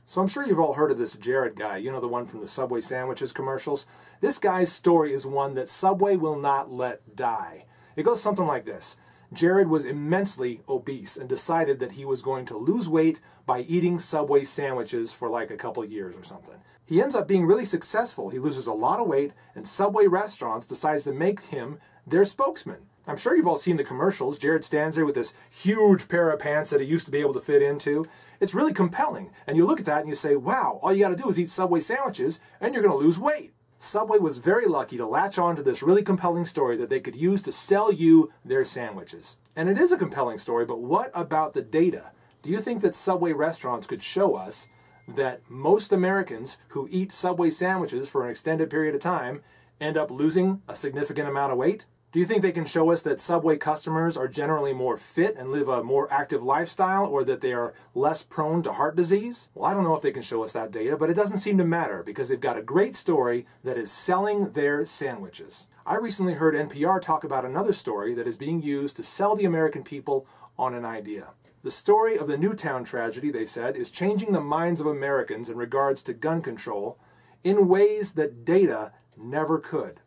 So I'm sure you've all heard of this Jared guy, you know, the one from the Subway sandwiches commercials. This guy's story is one that Subway will not let die. It goes something like this. Jared was immensely obese and decided that he was going to lose weight by eating Subway sandwiches for like a couple years or something. He ends up being really successful. He loses a lot of weight, and Subway restaurants decides to make him their spokesman. I'm sure you've all seen the commercials. Jared stands there with this huge pair of pants that he used to be able to fit into. It's really compelling. And you look at that and you say, wow, all you got to do is eat Subway sandwiches and you're going to lose weight. Subway was very lucky to latch on to this really compelling story that they could use to sell you their sandwiches. And it is a compelling story, but what about the data? Do you think that Subway restaurants could show us that most Americans who eat Subway sandwiches for an extended period of time end up losing a significant amount of weight? Do you think they can show us that Subway customers are generally more fit and live a more active lifestyle, or that they are less prone to heart disease? Well, I don't know if they can show us that data, but it doesn't seem to matter because they've got a great story that is selling their sandwiches. I recently heard NPR talk about another story that is being used to sell the American people on an idea. The story of the Newtown tragedy, they said, is changing the minds of Americans in regards to gun control in ways that data never could.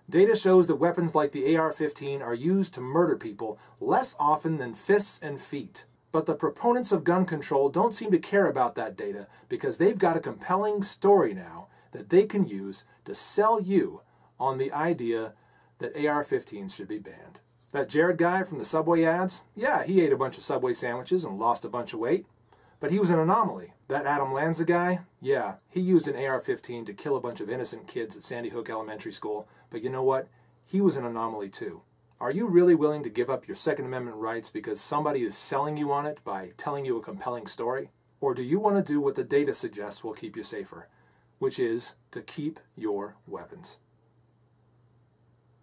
Data shows that weapons like the AR-15 are used to murder people less often than fists and feet. But the proponents of gun control don't seem to care about that data because they've got a compelling story now that they can use to sell you on the idea that AR-15s should be banned. That Jared guy from the Subway ads, yeah, he ate a bunch of Subway sandwiches and lost a bunch of weight, but he was an anomaly. That Adam Lanza guy, yeah, he used an AR-15 to kill a bunch of innocent kids at Sandy Hook Elementary School, but you know what? He was an anomaly too. Are you really willing to give up your Second Amendment rights because somebody is selling you on it by telling you a compelling story? Or do you want to do what the data suggests will keep you safer, which is to keep your weapons?